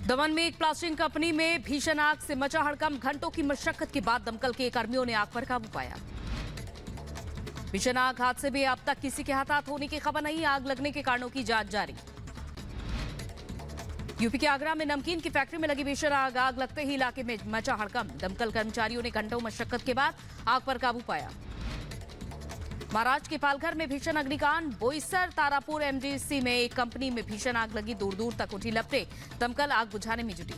दमन में एक plastic company में भीषण आग से मचा हड़कंप। घंटों की मशक्कत के बाद दमकल के कर्मियों ने आग पर काबू पाया। भीषण आग हादसे में अब तक किसी के हताहत होने की खबर नहीं। आग लगने के कारणों की जांच जारी। यूपी के आगरा में नमकीन की फैक्ट्री में लगी भीषण आग लगते ही इलाके में मचा हड़कंप। दमकल कर्मचारियों ने घंटों मशक्कत के बाद आग पर काबू पाया। महाराष्ट्र के पालघर में भीषण अग्निकांड। बोईसर तारापुर एमडीसी में एक कंपनी में भीषण आग लगी। दूर दूर तक उठी लपटें। दमकल आग बुझाने में जुटी।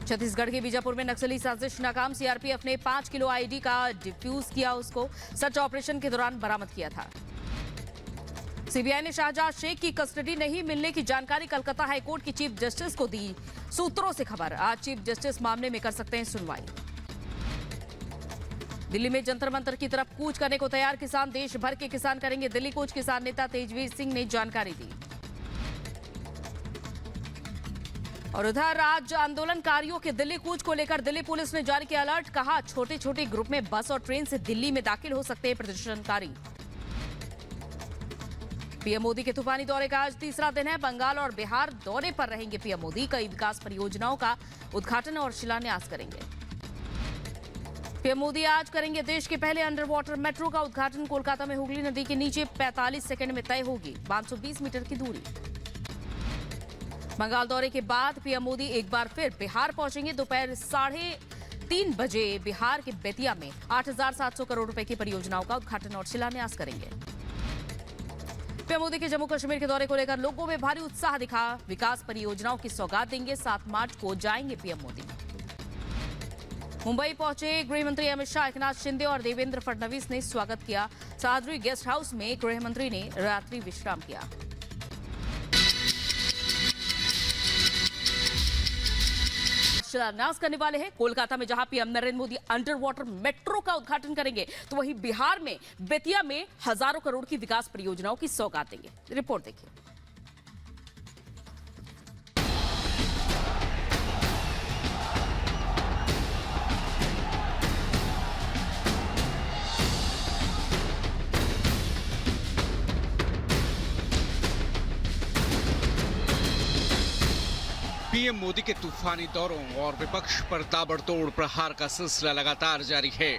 छत्तीसगढ़ के बीजापुर में नक्सली साजिश नाकाम। सीआरपीएफ ने 5 किलो आईडी का डिफ्यूज किया। उसको सर्च ऑपरेशन के दौरान बरामद किया था। सीबीआई ने शाहजहां शेख की कस्टडी नहीं मिलने की जानकारी कलकत्ता हाईकोर्ट की चीफ जस्टिस को दी। सूत्रों से खबर, आज चीफ जस्टिस मामले में कर सकते हैं सुनवाई। दिल्ली में जंतर मंतर की तरफ कूच करने को तैयार किसान। देश भर के किसान करेंगे दिल्ली कूच। किसान नेता तेजवीर सिंह ने जानकारी दी। और उधर आज आंदोलनकारियों के दिल्ली कूच को लेकर दिल्ली पुलिस ने जारी किया अलर्ट। कहा, छोटे छोटे ग्रुप में बस और ट्रेन से दिल्ली में दाखिल हो सकते हैं प्रदर्शनकारी। पीएम मोदी के तूफानी दौरे का आज तीसरा दिन है। बंगाल और बिहार दौरे पर रहेंगे पीएम मोदी। कई विकास परियोजनाओं का उद्घाटन और शिलान्यास करेंगे। पीएम मोदी आज करेंगे देश के पहले अंडर वाटर मेट्रो का उद्घाटन। कोलकाता में हुगली नदी के नीचे 45 सेकंड में तय होगी 520 मीटर की दूरी। बंगाल दौरे के बाद पीएम मोदी एक बार फिर बिहार पहुंचेंगे। दोपहर 3:30 बजे बिहार के बेतिया में 8,700 करोड़ रुपए की परियोजनाओं का उद्घाटन और शिलान्यास करेंगे। पीएम मोदी के जम्मू कश्मीर के दौरे को लेकर लोगों में भारी उत्साह दिखा। विकास परियोजनाओं की सौगात देंगे। 7 मार्च को जाएंगे पीएम मोदी। मुंबई पहुंचे गृह मंत्री अमित शाह। एकनाथ शिंदे और देवेंद्र फडणवीस ने स्वागत किया। सादरी गेस्ट हाउस में गृह मंत्री ने रात्रि विश्राम किया। शिलान्यास करने वाले हैं कोलकाता में, जहां PM Narendra Modi under water metro का उद्घाटन करेंगे, तो वहीं बिहार में बेतिया में हजारों करोड़ की विकास परियोजनाओं की सौगात देंगे। रिपोर्ट देखिए। पीएम मोदी के तूफानी दौरों और विपक्ष पर ताबड़तोड़ प्रहार का सिलसिला लगातार जारी है।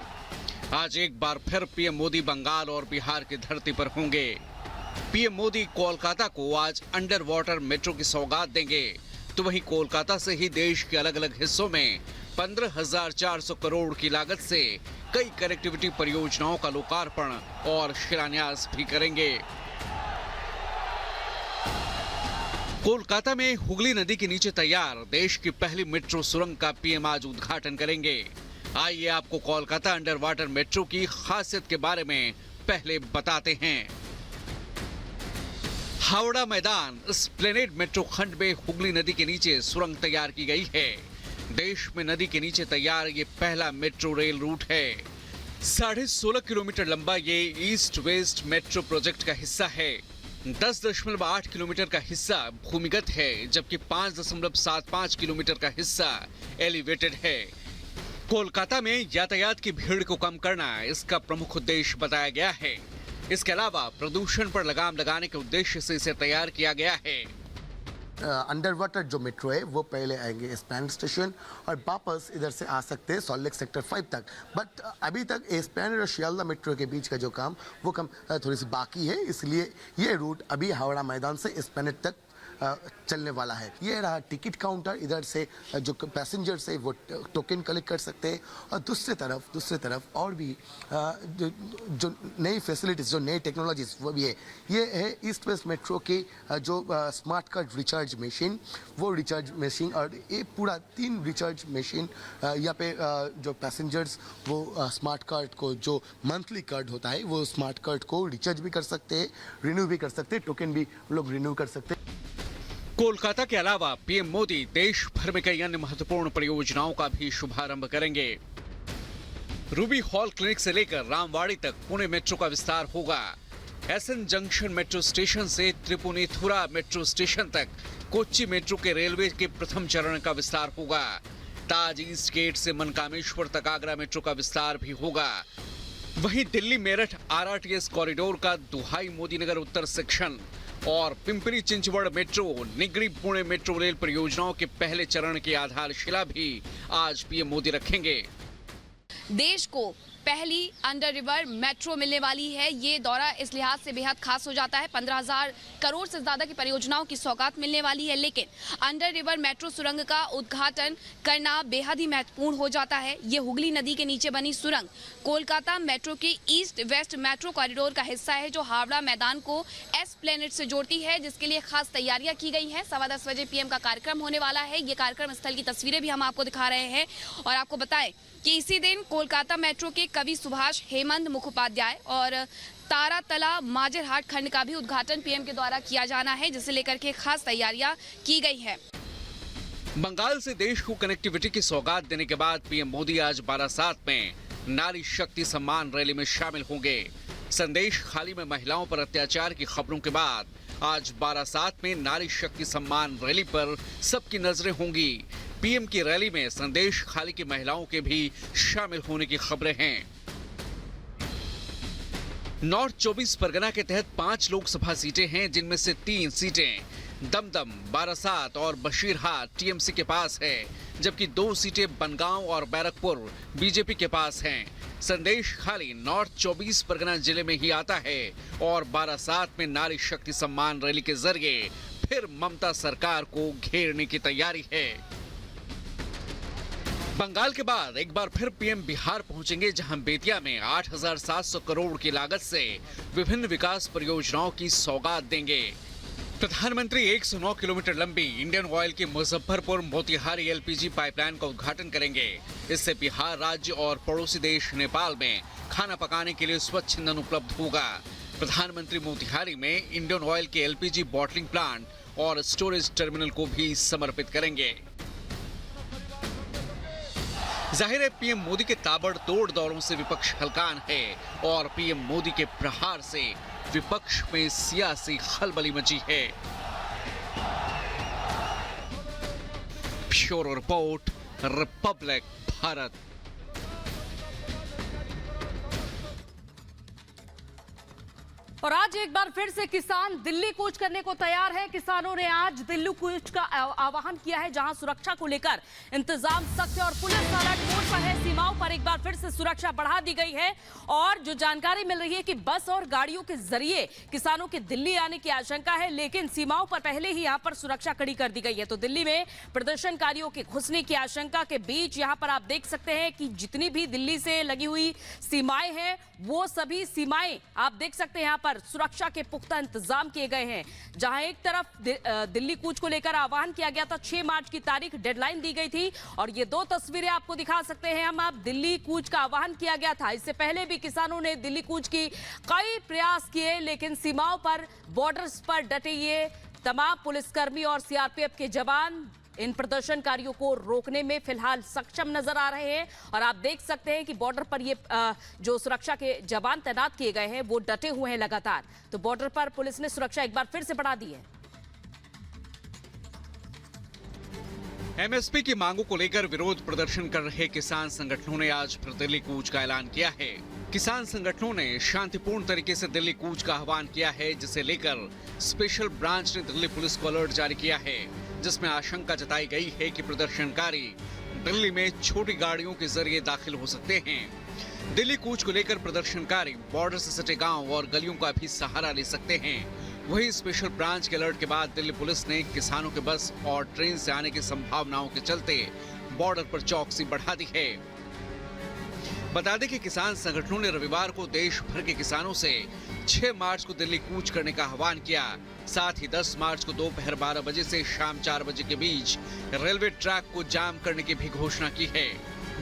आज एक बार फिर पीएम मोदी बंगाल और बिहार की धरती पर होंगे। पीएम मोदी कोलकाता को आज अंडर वाटर मेट्रो की सौगात देंगे, तो वहीं कोलकाता से ही देश के अलग अलग हिस्सों में 15,400 करोड़ की लागत से कई कनेक्टिविटी परियोजनाओं का लोकार्पण और शिलान्यास भी करेंगे। कोलकाता में हुगली नदी के नीचे तैयार देश की पहली मेट्रो सुरंग का पीएम आज उद्घाटन करेंगे। आइए आपको कोलकाता अंडर वाटर मेट्रो की खासियत के बारे में पहले बताते हैं। हावड़ा मैदान एस्प्लेनेड मेट्रो खंड में हुगली नदी के नीचे सुरंग तैयार की गई है। देश में नदी के नीचे तैयार ये पहला मेट्रो रेल रूट है। 16.5 किलोमीटर लंबा ये ईस्ट वेस्ट मेट्रो प्रोजेक्ट का हिस्सा है। 10.8 किलोमीटर का हिस्सा भूमिगत है, जबकि 5.75 किलोमीटर का हिस्सा एलिवेटेड है। कोलकाता में यातायात की भीड़ को कम करना इसका प्रमुख उद्देश्य बताया गया है। इसके अलावा प्रदूषण पर लगाम लगाने के उद्देश्य से इसे तैयार किया गया है। अंडर वाटर जो मेट्रो है वो पहले आएंगे एस्प्लैनेड स्टेशन और वापस इधर से आ सकते हैं सॉल्ट लेक सेक्टर 5 तक। बट अभी तक एस्प्लैनेड और शियालदा मेट्रो के बीच का जो काम वो थोड़ी सी बाकी है, इसलिए ये रूट अभी हावड़ा मैदान से एस्प्लैनेड तक चलने वाला है। ये रहा टिकट काउंटर। इधर से जो पैसेंजर्स है वो टोकन कलेक्ट कर सकते हैं और दूसरे तरफ और भी जो नई फैसिलिटीज़, जो नई टेक्नोलॉजीज वो भी है। ये है ईस्ट वेस्ट मेट्रो की जो स्मार्ट कार्ड रिचार्ज मशीन, वो रिचार्ज मशीन और ये पूरा 3 रिचार्ज मशीन यहाँ पे जो पैसेंजर्स वो स्मार्ट कार्ड को, जो मंथली कार्ड होता है वो स्मार्ट कार्ड को रिचार्ज भी कर सकते हैं, रिन्यू भी कर सकते हैं, टोकन भी लोग रिन्यू कर सकते हैं। कोलकाता के अलावा पीएम मोदी देश भर में कई अन्य महत्वपूर्ण परियोजनाओं का भी शुभारंभ करेंगे। रूबी हॉल क्लिनिक से लेकर रामवाड़ी तक पुणे मेट्रो का विस्तार होगा। एसएन जंक्शन मेट्रो स्टेशन से त्रिपुनिथुरा मेट्रो स्टेशन तक कोच्चि मेट्रो के रेलवे के प्रथम चरण का विस्तार होगा। ताज ईस्ट गेट से मनकामेश्वर तक आगरा मेट्रो का विस्तार भी होगा। वहीं दिल्ली मेरठ आरआरटीएस कॉरिडोर का दुहाई मोदी नगर उत्तर सेक्शन और Pimpri Chinchwad metro, Nigdi Pune metro rail परियोजनाओं के पहले चरण की आधारशिला भी आज पीएम मोदी रखेंगे। देश को पहली अंडर रिवर मेट्रो मिलने वाली है। ये दौरा इस लिहाज से बेहद खास हो जाता है। 15,000 करोड़ से ज्यादा की परियोजनाओं की सौगात मिलने वाली है, लेकिन अंडर रिवर मेट्रो सुरंग का उद्घाटन करना बेहद ही महत्वपूर्ण हो जाता है। ये हुगली नदी के नीचे बनी सुरंग कोलकाता मेट्रो के ईस्ट वेस्ट मेट्रो कॉरिडोर का हिस्सा है, जो हावड़ा मैदान को एस्प्लेनेड से जोड़ती है, जिसके लिए खास तैयारियां की गई हैं। 10:15 बजे पीएम का कार्यक्रम होने वाला है। ये कार्यक्रम स्थल की तस्वीरें भी हम आपको दिखा रहे हैं और आपको बताएं कि इसी दिन कोलकाता मेट्रो के कवि सुभाष हेमंत मुखोपाध्याय और तारातला माजरहाट खंड का भी उद्घाटन पीएम के द्वारा किया जाना है, जिसे लेकर के खास तैयारियां की गई है। बंगाल से देश को कनेक्टिविटी की सौगात देने के बाद पीएम मोदी आज बारासात में नारी शक्ति सम्मान रैली में शामिल होंगे। संदेश खाली में महिलाओं पर अत्याचार की खबरों के बाद आज बारासात में नारी शक्ति सम्मान रैली पर सबकी नजरें होंगी। पीएम की रैली में संदेश खाली की महिलाओं के भी शामिल होने की खबरें हैं। नॉर्थ 24 परगना के तहत 5 लोकसभा सीटें हैं, जिनमें से 3 सीटें दमदम, बारासात और बशीरहाट टीएमसी के पास है, जबकि 2 सीटें बनगांव और बैरकपुर बीजेपी के पास हैं। संदेश खाली नॉर्थ 24 परगना जिले में ही आता है और बारासात में नारी शक्ति सम्मान रैली के जरिए फिर ममता सरकार को घेरने की तैयारी है। बंगाल के बाद एक बार फिर पीएम बिहार पहुंचेंगे, जहां बेतिया में 8,700 करोड़ की लागत से विभिन्न विकास परियोजनाओं की सौगात देंगे। प्रधानमंत्री 109 किलोमीटर लंबी इंडियन ऑयल की मुजफ्फरपुर मोतिहारी एलपीजी पाइपलाइन का उद्घाटन करेंगे। इससे बिहार राज्य और पड़ोसी देश नेपाल में खाना पकाने के लिए स्वच्छ ईंधन उपलब्ध होगा। प्रधानमंत्री मोतिहारी में इंडियन ऑयल के एलपीजी बॉटलिंग प्लांट और स्टोरेज टर्मिनल को भी समर्पित करेंगे। जाहिर है पीएम मोदी के ताबड़तोड़ दौरों से विपक्ष हलकान है और पीएम मोदी के प्रहार से विपक्ष में सियासी खलबली मची है। Bureau report, Republic Bharat. और आज एक बार फिर से किसान दिल्ली कूच करने को तैयार है। किसानों ने आज दिल्ली कूच का आह्वान किया है, जहां सुरक्षा को लेकर इंतजाम सख्त है और पुलिस अलर्ट मोड पर है। सीमाओं पर एक बार फिर से सुरक्षा बढ़ा दी गई है और जो जानकारी मिल रही है कि बस और गाड़ियों के जरिए किसानों के दिल्ली आने की आशंका है, लेकिन सीमाओं पर पहले ही यहां पर सुरक्षा कड़ी कर दी गई है। तो दिल्ली में प्रदर्शनकारियों के घुसने की आशंका के बीच यहां पर आप देख सकते हैं कि जितनी भी दिल्ली से लगी हुई सीमाएं हैं, वो सभी सीमाएं आप देख सकते हैं यहां पर सुरक्षा के पुख्ता इंतजाम किए गए हैं। जहां एक तरफ दिल्ली कूच को लेकर आह्वान किया गया था, 6 मार्च की तारीख डेडलाइन दी गई थी और ये 2 तस्वीरें आपको दिखा सकते हैं हम। आप दिल्ली कूच का आह्वान किया गया था, इससे पहले भी किसानों ने दिल्ली कूच की कई प्रयास किए, लेकिन सीमाओं पर बॉर्डर्स पर डटे ये तमाम पुलिसकर्मी और सीआरपीएफ के जवान इन प्रदर्शनकारियों को रोकने में फिलहाल सक्षम नजर आ रहे हैं। और आप देख सकते हैं कि बॉर्डर पर ये जो सुरक्षा के जवान तैनात किए गए हैं वो डटे हुए हैं लगातार। तो बॉर्डर पर पुलिस ने सुरक्षा एक बार फिर से बढ़ा दी है। एमएसपी की मांगों को लेकर विरोध प्रदर्शन कर रहे किसान संगठनों ने आज फिर दिल्ली कूच का ऐलान किया है। किसान संगठनों ने शांतिपूर्ण तरीके से दिल्ली कूच का आह्वान किया है, जिसे लेकर स्पेशल ब्रांच ने दिल्ली पुलिस को अलर्ट जारी किया है, जिसमें आशंका जताई गई है कि प्रदर्शनकारी दिल्ली में छोटी गाड़ियों के जरिए दाखिल हो सकते हैं। दिल्ली कूच को लेकर प्रदर्शनकारी बॉर्डर से सटे गांव और गलियों का भी सहारा ले सकते हैं। वहीं स्पेशल ब्रांच के अलर्ट के बाद दिल्ली पुलिस ने किसानों के बस और ट्रेन से आने की संभावनाओं के चलते बॉर्डर पर चौकसी बढ़ा दी है। बता दें कि किसान संगठनों ने रविवार को देश भर के किसानों से 6 मार्च को दिल्ली कूच करने का आह्वान किया। साथ ही 10 मार्च को दोपहर 12 बजे से शाम 4 बजे के बीच रेलवे ट्रैक को जाम करने की भी घोषणा की है,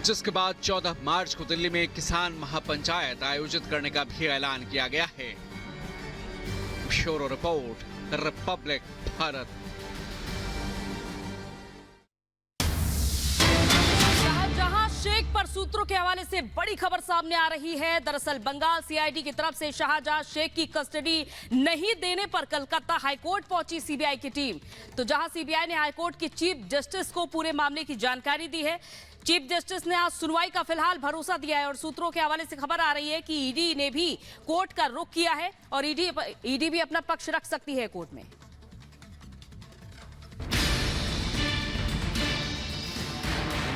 जिसके बाद 14 मार्च को दिल्ली में किसान महापंचायत आयोजित करने का भी ऐलान किया गया है। Bureau report, Republic Bharat. Sheikh पर सूत्रों के हवाले से बड़ी खबर सामने आ रही है। दरअसल बंगाल सीआईडी की तरफ से शाहजहां शेख की कस्टडी नहीं देने पर कलकत्ता हाईकोर्ट पहुंची सीबीआई की टीम। तो जहां सीबीआई ने हाईकोर्ट की चीफ जस्टिस को पूरे मामले की जानकारी दी है। चीफ जस्टिस ने आज सुनवाई का फिलहाल भरोसा दिया है और सूत्रों के हवाले से खबर आ रही है कि ईडी ने भी कोर्ट का रुख किया है और ईडी भी अपना पक्ष रख सकती है कोर्ट में।